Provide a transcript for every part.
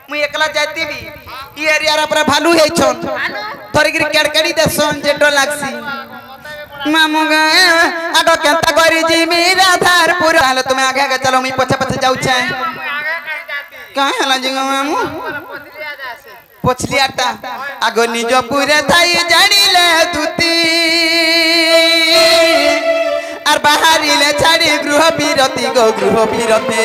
मुई एकला जाती भी ई एरिया रा पर भालू है छन थोड़ी गिर केड़केड़ी देसन जे डर लागसी मामू गा आडो केंता करी जी मेरा धारपुर हालो तुम्हें आगे आगे चलो मुई पछे पछे जाऊ छे कहां हला जी मामू पछलियाटा आगो निजो पूरे थाई जानिले तुती আর বাহারিলে ছাড়ি গৃহ বিরতি গো গৃহ বিরতে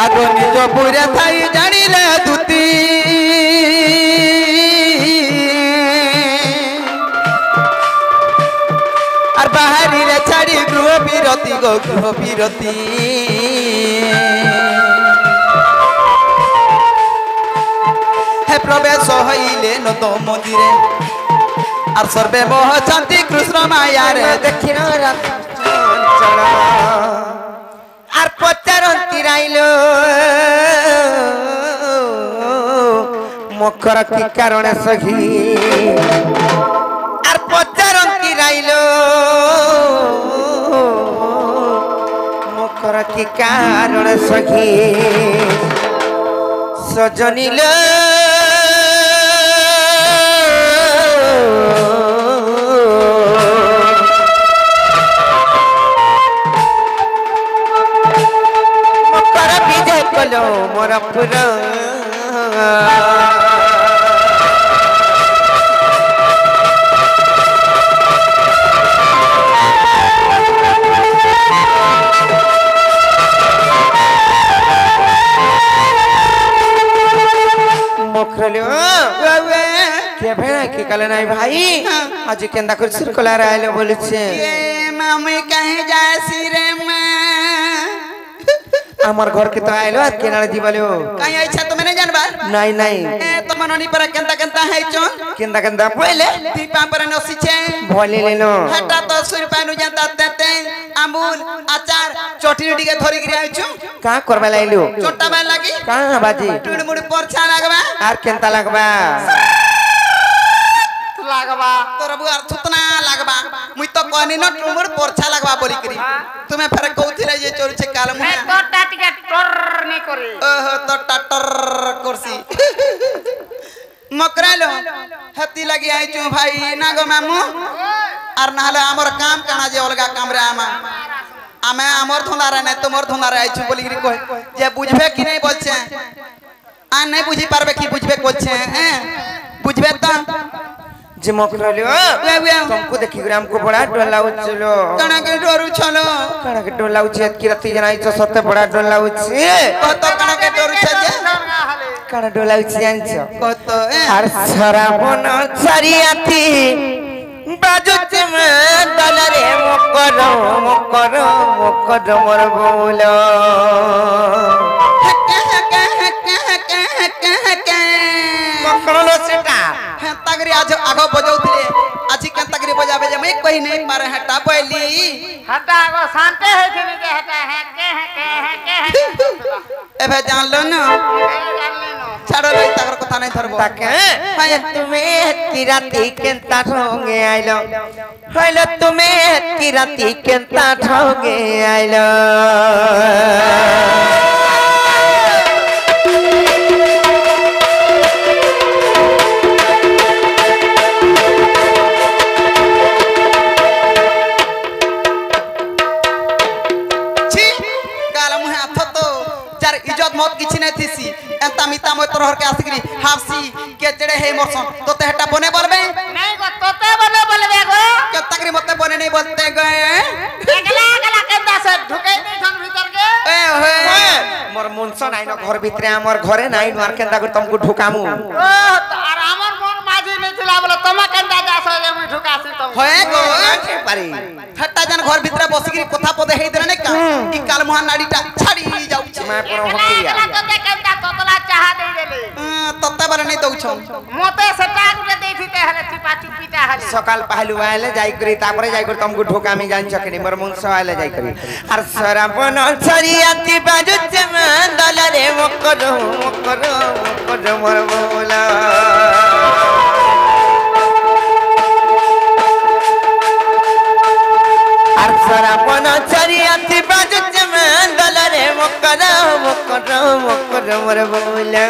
আগো নিজ পুরে থাই জানিলে দুতি বিরতি গো গৃহ বিরতি হে প্রবেশ হইলে নত মন্দিরে আর সর্বে মোহ শান্তি কৃষ্ণ মায়ারে দক্ষিণ চঞ্চল আর পচারন্তি রাইল মকর কি কারণে সখী আর পচারন্তি রাইল মকর কি কারণে সখী সজনিল মকর বিজয় কলো মোর পুরা के कले नहीं भाई आज केंदा कर सिर कोला रायले बोलछे ए मामी कहे जासी रे मां আমার ঘর কে তো আইলো আর কেনাড়ে দিবালো কাই আইছা তুমি না জানবা নাই নাই এ তো মননি পরে কেনতা কেনতা হাইছো কেনতা কেনতা বলে দীপা পরে নসিছে বলে লেনো হেটা তো সুরপানু জানতা তেতে আমুল আচার চটনি দিকে ধরি গিয়ে আইছো কা করবা লাইলো চট্টা বাই লাগি কা বাজি টুড় মুড় পরছা লাগবা আর কেনতা লাগবা লাগবা তোর বুয়ার থুতনা লাগবা মুই তো কনি ন টুমুর পরছা লাগবা বলি করি তুমি ফের কউছিলে যে চলছে কাল মুয়া এ তোটা টিকে টর নি করে ওহ তোটা টর করছি মকরালো হাতি লাগি আইছো ভাই না গো মামু আর না হলে আমার কাম কানা যে অলগা কাম রে আমি আমার ধন্দারে না তোমার ধন্দারে আইছো বলি করি কই যে বুঝবে কি নাই বলছে আর নাই বুঝি পারবে কি বুঝবে বলছে হ্যাঁ বুঝবে তো जे मकरलियो तुमको देखि ग्राम को बड़ा डोला उचलो कणा के डोरु छलो कणा के डोला उचेत की रति जनाई छ सते बड़ा डोला उचे कत कणा के डोरु छ जे कणा डोला उचे जान छ कत हर छरा बन छरियाती बाजुते में डलरे मकर मकर मकर मोर बोलो मकरलो सेटा तागरी आज आगो बजाउतले आजी केंतागरी बजाबे जे मैं कहि नहीं पारे हटा पहली हटा आगो शांते है जे हटा है के एबे जान लो न छाड़ो रे तागर कथा नहीं धरबो ताके हाय तुम्हें तिराती केंता ठोंगे आइलो हइलो तुम्हें तिराती केंता ठोंगे आइलो मत किछि नै थिसी एंता मिता मय तोहर के आसिकरी हाफसी के चढ़े हे मोरसन तोते हटा बने बोलबे नहीं गो तोते बने बोलबे गो के तकरी मते बने नहीं बोलते गए एकला एकला केंदा से ढुके नहीं थन भीतर के ए होए मोर मुनसन आइनो घर भितरे हमर घरे नाइ मार केंदा को तुमको ढुकामु ओ आर हमर मन माझी नहीं थिला बोले तमा केंदा जास जे मुई ढुकासी तुम होए गो पारी हटा जन घर भीतर बसिक कथा पदे हे देले ने का ई काल मुहा नाडीटा छाड़ी जाउ मैं कोनो हकिया तोते केनता तोतला चाहा दे देले तत्ता बारे नहीं दउछ मोते सेटा गुटे देथिते हले चिपा चुपीटा हले सकाल पहलू आले जाई करी तापरे जाई करी तुमको ढोका में जान छकनी मोर मुंह से आले जाई करी अर सरापन छरियाती बाजू चमन दलरे मकर मोर बोला अर सरापन छरियाती बाजू चमन दलरे मकर मोर बोला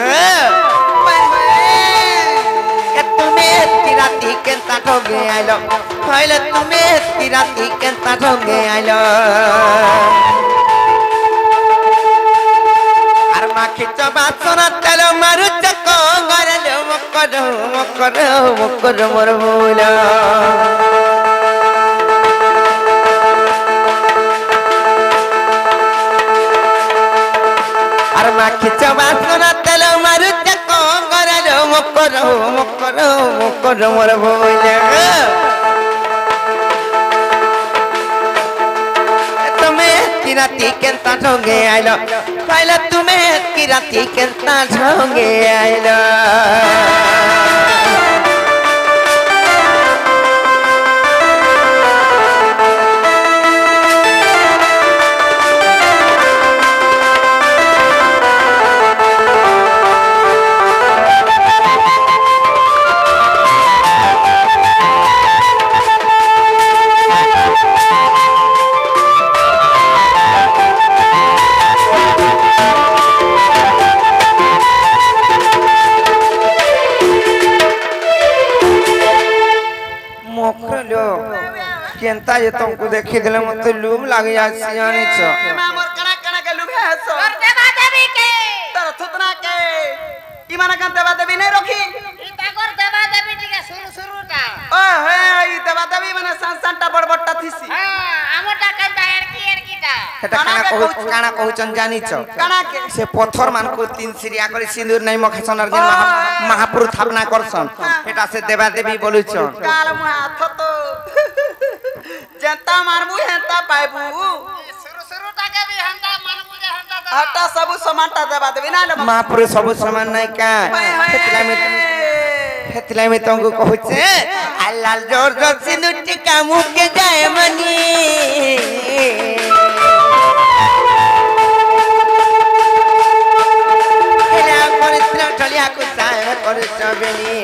राती केंता ठोगे आइलो पहले तुम्हें ती राती केंता ठोगे आइलो अर मा खिचो बात सुना तेलो मारु चको गरलो मकर मोर बोला अर मा खिचो बात सुना तेलो मारु चको गरलो मकर मोर बोला तुम्हें की राती केंता ठोगे आइलो पहले तुम्हें की राती केंता ठोगे आइलो केंता ये तुमको देखि देले मते लूम लाग जासी जाने छ मोर कणा के लुभे हसो और देवा देवी के तर थुतना के ई माने का देवा देवी नहीं रखी ई ताकर देवा देवी टिके शुरूटा ओ हे ई देवा देवी माने संसानटा बड़बड़टा थिसी हां हमटा केनता एड़कीटा हेटा काना कहउचन जानी छ कणा के से पत्थर मान को तीन सिरिया करे सिंदूर नहीं मखसन अर्जुन महापुरुष स्थापना करसन हेटा से देवा देवी बोलु छ काल मुहा थतो जनता मारबू हेंता पाइबू शुरूटा के भी हंता मानबू जे हंता हटा सब समानटा देवा देवी ना महापुरुष सब समान नहीं का हेतला में तुमको कहउचे अल्लाह जोर जोर सिंदूर टिका मुख के जाए मनी एला परित्र ढलिया को चाहे कर चबेनी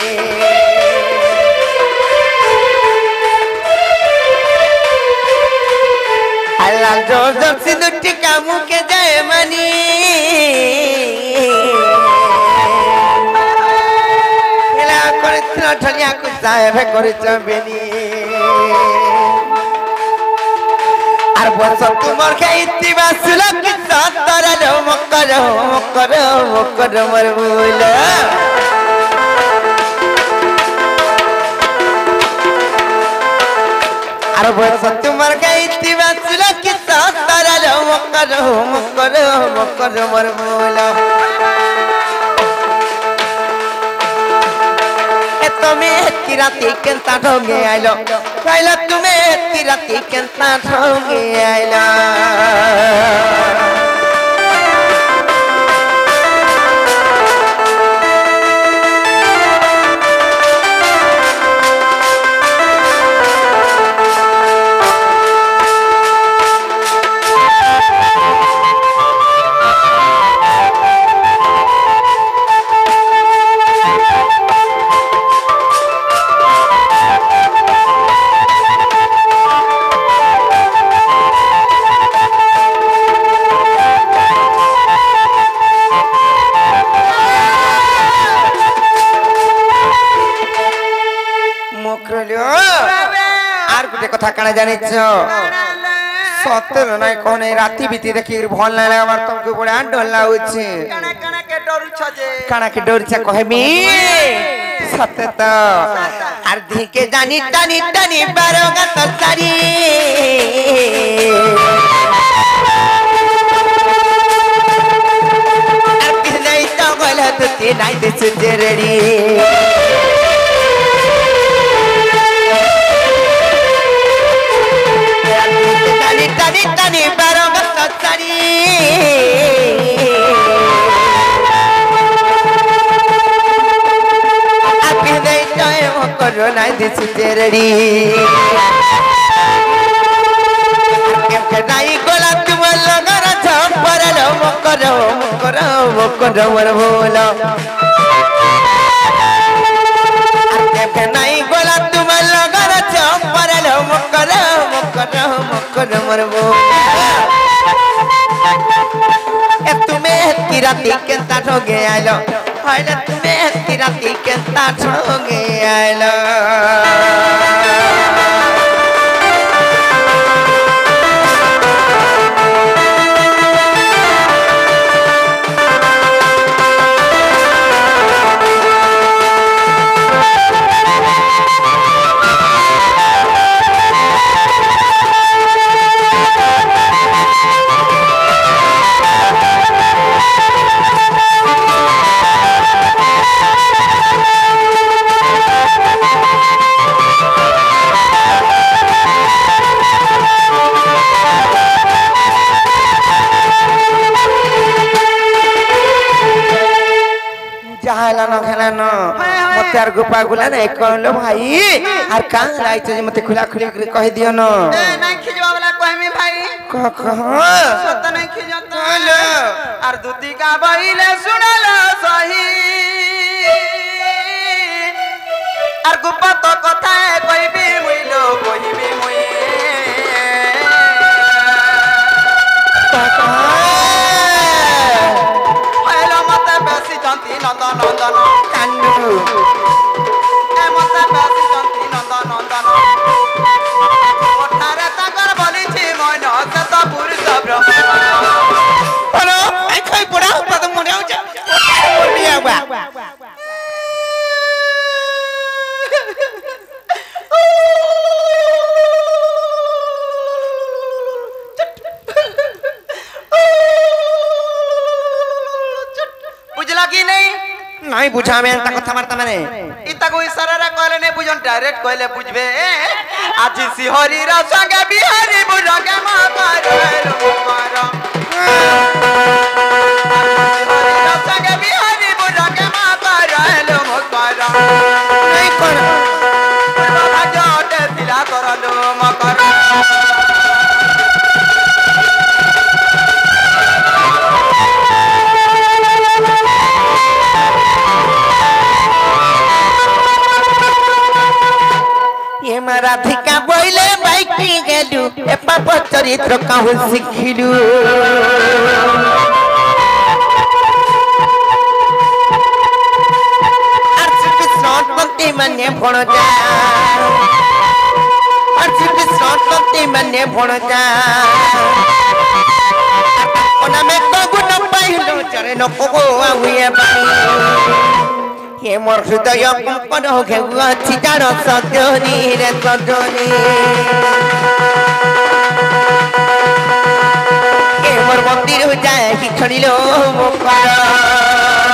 अल्लाह जोर जोर सिंदूर टिका मुख के जाए मनी एला परित्र ढलिया को चाहे कर चबेनी আর বস তোমার খাইতি বাসুল কি সতর মকর মর বইল আর বস তোমার খাইতি বাসুল কি সতর মকর মর বইল तुम्हें की राती केंता ठोगे आइलो पहले तुम्हें की राती केंता ठोगे आइलो कथा काना जानि छ सतर नै कोने राती बीती देखि भल नै लगा तुमको बड़ा डर लाउछि काना के डर छ जे काना के डर छ कहबी सत त आर धी के जानी टानी टानी बारोगा तो सारी आर किस नै त गला तो ते नै दे सुजरडी दिस तेरड़ी के नाई गोला तुम लगन छपर लो मकर मर बोलो के नाई गोला तुम लगन छपर लो मकर मर बोलो ए तुम्हें किराती के ताठो गे आलो हाय तुम्हें किराती के ताठो गे आलो मत यार गुपा गुला नहीं कहलो भाई आर का लाइच जे मते खुला खुली कह दियो न ए नहीं खिजवा वाला कहमी भाई कहा सत नहीं खिजत हेलो आर दूती का बइले सुनलो सही आर गुपा तो कथा कहबी मुइलो कहबी मुई हेलो मते बेसी जानती नंदन नंदन कान्नू ए मते बेसी जानती नंदन नंदन ओठारे ताकर बलिछि मन से तो पुरुष ब्रह्म हेलो आई खई पड़ा पद मुड़े जा बोलिया बा बुझला कि नहीं नहीं बुझा में ता कथा मारता माने इता को इशारा रे कहले नहीं बुझन डायरेक्ट कहले बुझबे आज सिहरी रा संगे बिहारी बुझके मा कर मोर सिहरी रा संगे बिहारी बुझके मा कर मोर नहीं कोन बाबा जोटे दिला करलो मकर ये राधिका बोले बाइकी गेलु ए पाप चरित्र कहू सिखिलु अर्चित संतति मने भण जा अर्चित संतति मने भण जा ओना में तो गुण पाइलो चरे न को हुए पानी ये मोर हृदय कंपन हो गया चितार सजनी रे सजनी ये मोर मंदिर हो जाए कि खड़िलो मोकर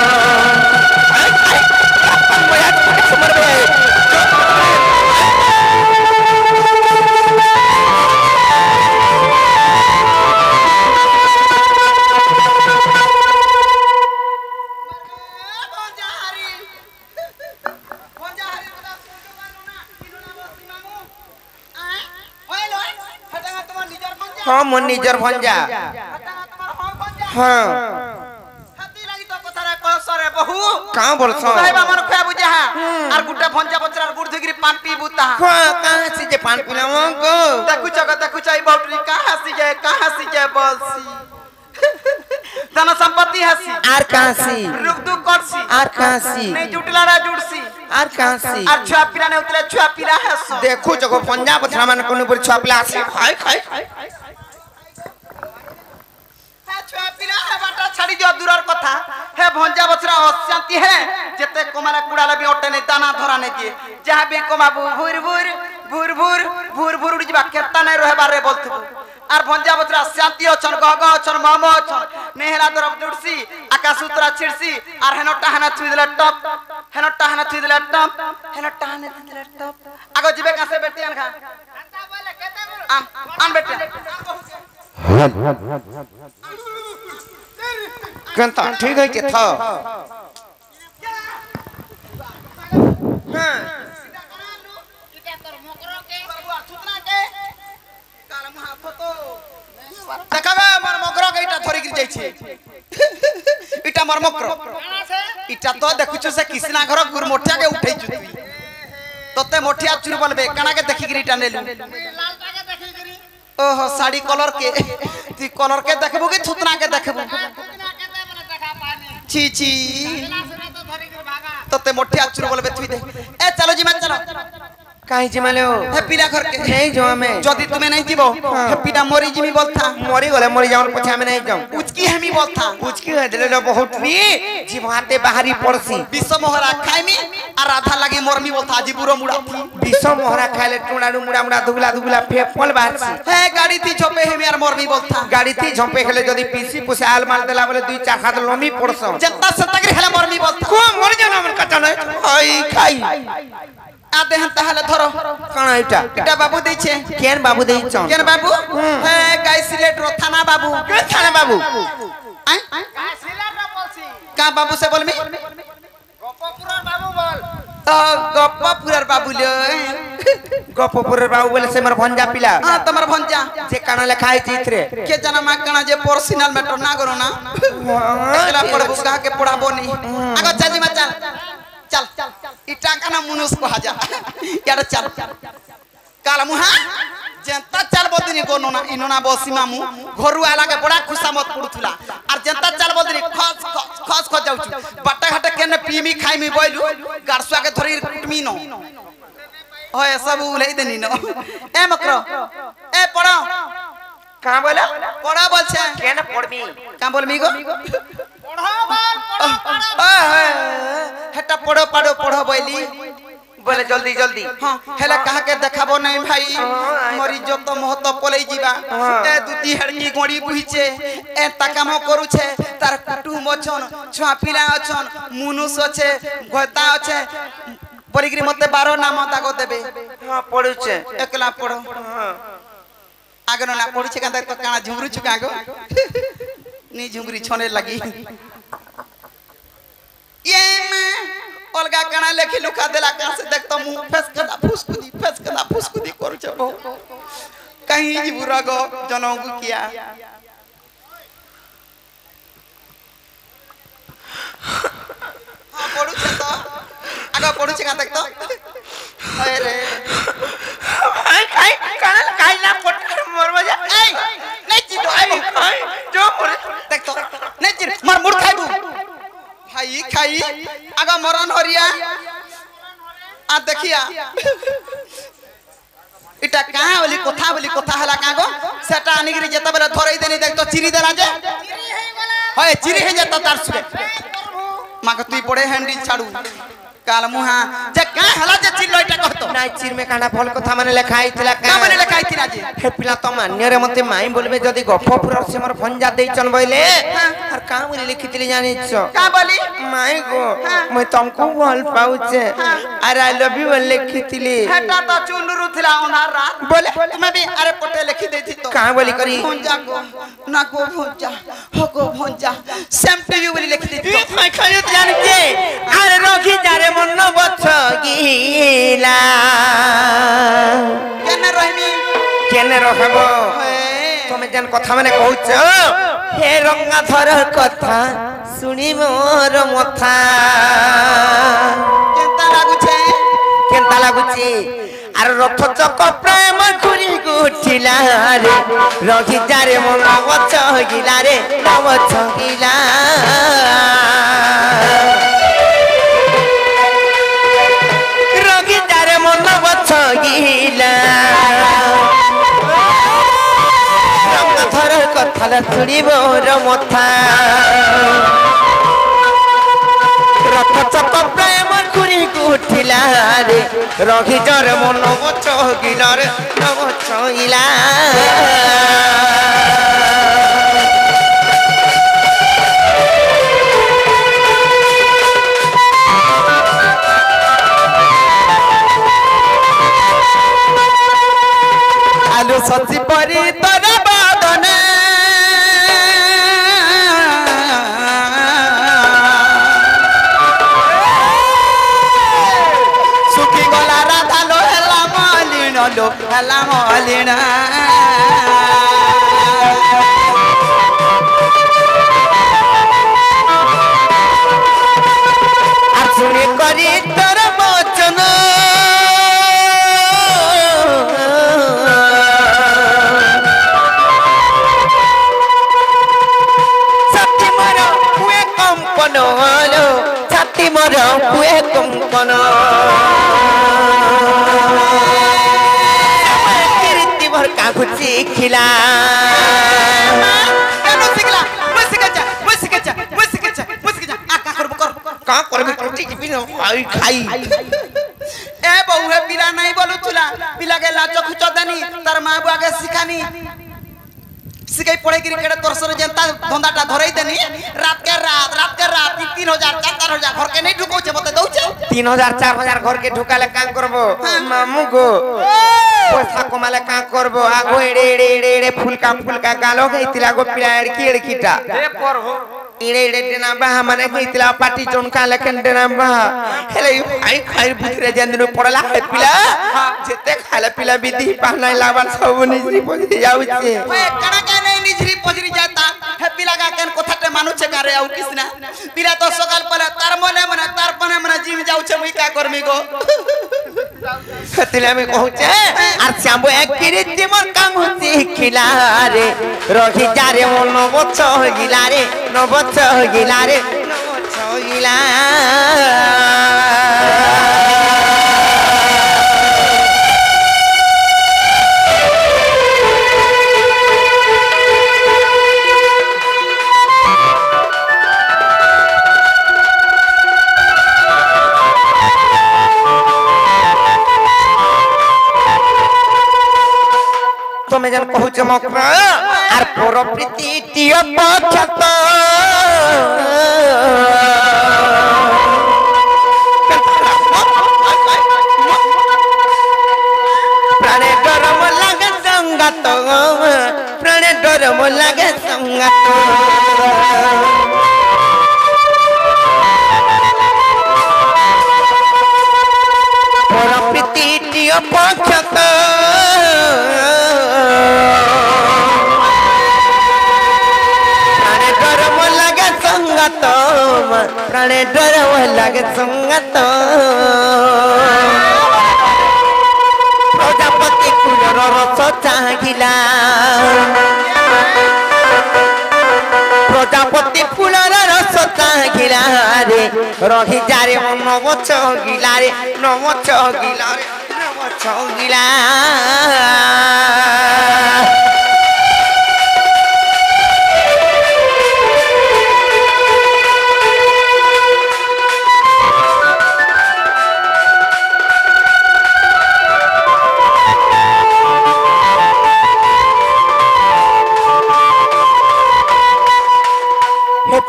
हाँ मन निजर भंजा हाँ हाथी लागी तो कथारे कसरे बहु कहाँ बोलछो भाईबा मन खया बुझा आर गुड्डा भंजा बचरार गुड़ धगिरी पान पी बुता हाँ कहाँ से जे पान पिला को देखु चाई बाउटरी कहाँ सी जाए बलसी धन संपत्ति हसी आर कहाँ सी रुक दु करसी आर कहाँ सी नहीं जुटला रा जुड़सी आर कहाँ सी आर छुआ पिला ने उतरे छुआ पिला हस देखो जगो पंजाब बछरा मन कोनो पर छापला से खाई खाई छुआ पिला है बाटा छाड़ी दियो दूरर कथा हे भंजा बछरा अशांति है जेते कोमाला कुड़ा लबी ओटे नहीं दाना धरा नहीं दिए जहां भी कोमा भूर उड़ी जबा केता नहीं रहे बारे बोलथबो आर भंजा बछरा शांति अछन गग अछन मम अछन नेहरा तरफ जुड़सी आकाश उतरा छिड़सी आर हेनो टाहना छुई देले टप हेनो टाहना छुई देले टप हेनो टाहना छुई देले टप आगो जिबे कासे बेटी अन खा आन बेटी कंता ठीक है के था हां দেখাবে আমার মকর এইটা ধরে গিয়ে যাইছে এটা আমার মকর এটা তো দেখুছো সে কৃষ্ণা ঘর গুর মোটিয়াকে উঠাইছু তুই তোতে মোটিয়া চুর বলবে কানাকে দেখি গিরি টানেলু লালটাকে দেখি গরি ओहो साड़ी कलर के ती कलर के देखबो कि थुतना के देखबो कितना केते बने देखा पानी छी छी ला सुना तो धरी के भागा तते मोटे अचुर बोलबे थुई दे ए चलो जी मत चलो काहे जिमालो हैप्पीला घर के नहीं जो हमें जदी तुम्हें नहीं जीवो हैप्पीला मरी जिमी बोलता मरी गले मरी जावन पछे हमें नहीं जाऊं उचकी हमी बोलता उचकी हेदले बहुत नी जीवाते बाहरी पड़सी विश्व मोहरा खाइमी और आधा लगी मोरमी बोलता जी बुरो मुड़ा थी विश्व मोहरा खाइले टुणाडु मुड़ा मुड़ा दुगला दुगला फेपल बाहरसी है गाड़ी थी छोपे हेमी और मोरमी बोलता गाड़ी थी झंपे खेले जदी पीसी पुसे आल माल देला बोले दुई चार हाथ लमी पड़सो जनता सतगरी हेला मोरमी बोलता को मर जाना मन कटा नहीं आई खाई आदे हम ताहले धरो काना इटा इटा बाबू देछे केन बाबू देई चन केन बाबू है गाय सिलेट रो थाना बाबू के थाने बाबू आय का सिला ना बोलसी का बाबू से बोलमी गोपपुरा बाबू बोल तो गप्पपुरर बाबू ले गपपुर बाबू बोले से मर भंजा पिला हां तमर भंजा जे काना लिखा है चित्रे के जना मा कणा जे पर्सनल मैटर ना करो ना एकला पड़बू कहा के पढ़ाबो नहीं आगो चाची मा चल चल इटा काना मुनुस को हाजा यार चल काला मुहा जनता चल बोदिनी कोनो ना इनोना बसी मामू घरु आला के बड़ा खुशा मत पड़ुथुला और जनता चल बोदिनी खस खस खस जाउछु बट्टा घाटे केने पीमी खाइमी बोइलु गारसुआ के धरी कुटमी नो होय सब उलै देनी नो ए मकरो ए पढ़ो कहां बोला पढ़ा बोल छे केन पढ़मी का बोलमी गो पढ़ो बोल हेटा पढ़ो पढ़ो पढ़ो बोली बोले जल्दी जल्दी हां हेला कहा के देखाबो नहीं भाई मरी जो तो मोह तो पलै जीवा ए दुती हड़की गोड़ी बुहिचे ए तकामो करू छे तार कुटुम अछन छुआ पिला अछन मुनुस अछे गता अछे बोलिगिरी मते 12 नाम दागो देबे हां पढ़ु छे एकला पढ़ो हां आगनो ना पढ़ु छे कांदा तो काना झुमरू छु कागो नी झुमरी छोने लगी ये मैं अलगा काना लेखी लुका देला का से देखतो मुंह फसकदा फुसकुदी करू छबो कहीं जीबुरा गो जनगु किया हां पढ़ु छे तो आगा पढ़ु छे का देखतो अरे काई काना काई ना पट मरबा जा ए नहीं चितो आई जो मोरे देखतो नहीं चिर मार मुड़ खाइबू खाई खाई आगा मरन हरिया आ देखिया इटा कहां बोली कथा हला कागो सेटा अनिगिरी जेता बेला धरई देनी देखतो चिरी देला जे होय चिरी हे जेता तार सुरे माग तुई पड़े हैंडल छाड़ू काल मुहा जे का हला जे चिर लइटा कहतो नाइ चिर में काना फल कथा माने लिखा आइतला का माने लिखा आइतिना जे हे पिला तो मान्य रे मते माई बोलबे जदी गफपुर से मोर भंजा देई चन बइले और का बोली लिखितली जानि छ का बोली माई गो मैं तुमको भल पाउचे और आई लव यू लिखितली हेटा तो चुनुरु थिला ओनार रात बोले तुम्हें भी अरे पटे लिखी देती तो का बोली करी भंजा को ना को भंजा हो को भंजा सेम टू यू बोली लिखी देती तू मैं खाली जान के अरे रोगी जारे मन बछ गीला केने रहमी केने रहबो তুমি যেন কথা মানে কହୁଛ হে রঙ্গাধর কথা শুনি মোর মথা কেনতা লাগুছে আর রথ চক প্রেম ঘুরি গুঠিলা রে রহি যারে মন গছ গিলা রে গছ গিলা রহি যারে মন গছ গিলা कथाला तुड़ीब मथा रथ चक प्रेम घुरी उठिला रे रही जर मन बचगिला रे बचगिला आलू सची परी तोरा बादने सुखी गला राधा लो हेला मलिना मोर हुए कंकन कीर्ति भर कागुची खिला का करबे टूटी जिबी आई खाई ए बहु है पिला नहीं बोलू तुला पिला के लाचो खुचो दनी तार मां बुआ के सिखानी सिखाई पड़े क्रिकेट तोर सर जनता धंधाटा धरई देनी रात के रात 3000 4000 घर के नहीं ढुको छे मते दउ छे 3000 4000 घर के ढुकाले काम करबो मामू गो पैसा कमाले काम करबो आगो एड़े फुलका गालो गइतिला गो पिला एड़कीटा ए पर हो इड़े देना बा माने गइतिला पार्टी चोनका लेकिन देना बा हेले आई खाई भुतरे जंदनु पड़ला है पिला जेते खाले पिला विधि पहनाई लाबार सब निजरी पजरी जाउ छे ओए कणा के नहीं निजरी पजरी जाता है पिला का केन कोथाटे मानु छे करे आउ किसना पिला तो सकाल पले तार मने तार पने मने जिम जाउ छे मुई का करमी गो खतिला में कहू छे आर श्यामो एक किरिति मोर काम होती खिला रे रही जा रे मन बच्च गिला रे न बच्च गिला रे न बच्च गिला तुम्हें जन कहू चमकरा आर पर प्रीति टिय पक्षत प्राणे डरम लागे संगत प्राणे डरम लागे संगत पर प्रीति टिय पक्षत प्राणे डर लगे संगत प्रजापति फूलर रस चाहिला प्रजापति फूलर रस चाहिला रे रही जा रे मन बच गिला रे न बच गिला रे न बच गिला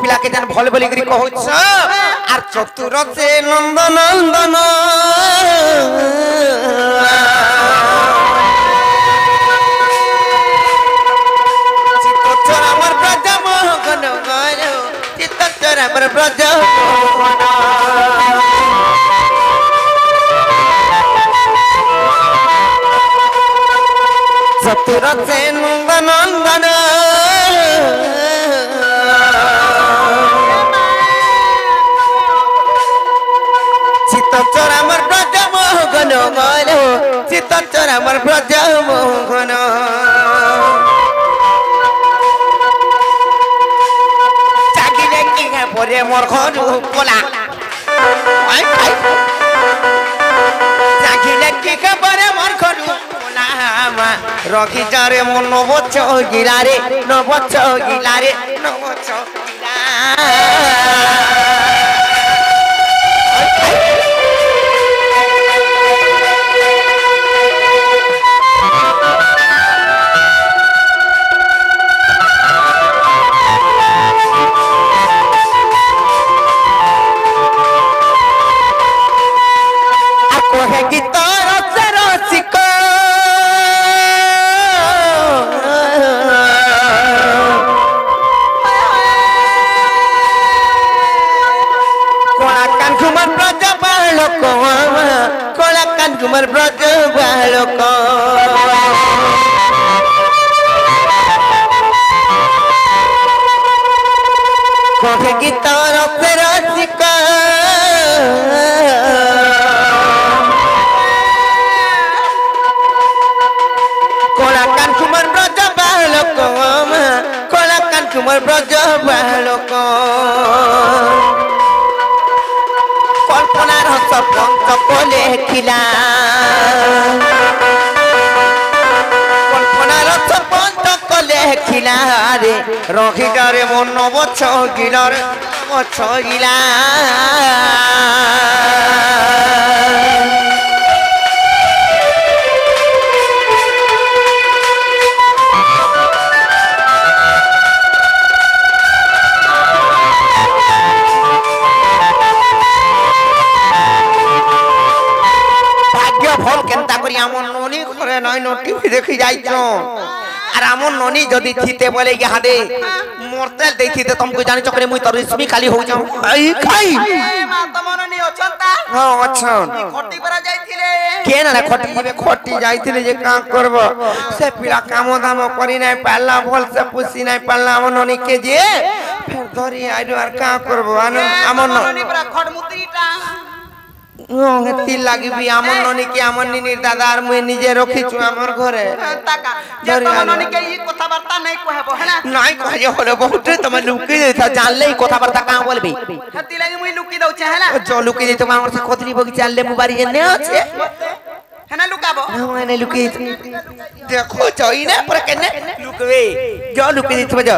पिला के जन भल बोली करी कहछ आर चतुर से नंदन चित्तचर हमर ब्रज मोहन गयो चित्तचर हमर ब्रज चतुर से नंदन चित्तचर हमर ब्रज मोहन गयो चित्तचर हमर ब्रज मोहन चागिले कि परे मोर घर पला चागिले कि परे मोर घर पला रखी जारे मन बच गिला रे न बच गिला रे न बच गिला कुमार ब्रज बालक कहे गीतर रसिक कलाकान कुमार ब्रज बालक कलाकान कुमार ब्रज बालक सरपंच को लेखिला कल्पनार सरपंच को लेखिला रे रखिटारे मन बछ गिला रे बछ गिला ফল কেনতা করি আমন ননি ঘরে নয় টিভি দেখি যাইছো আর আমন ননি যদি থিতে বলে ইহাদে মরতেল দেখিতে তুমকু জানিছো করে মুই তো রেশমি খালি হই যাও এই খাই মা তমন নি অছন্তা হ্যাঁ অছন খটি করা যাইছিলে কে না খটি দিবে খটি যাইছিলে যে কাম করব সে পিলা কাম দাম করি নাই পারলা ভাল সে পুষি নাই পারলা আমন ননি কে যে ফের ধরি আইলো আর কাম করব আমন ননি পুরা খড়মুতিটা তিল লাগিবি আমন ননি কি আমন নিনির দাদা আর মুই নিজে রখিছু আমার ঘরে তাকা যে তমন ননি কে এই কথাবার্তা নাই কহবো হনা নাই কহে হলো বহুত তুমি লুকি দিতা জানলেই কথাবার্তা কাম বলবি হাতি লাগি মুই লুকি দউছে হলা জ লুকি দিতে আমার সে কতরি বগি চাললে মু বাড়ি এনে আছে হেনা লুকাবো মানে লুকি দেখো যাই না পরে কেনে লুকবে জ লুকি দিতে যা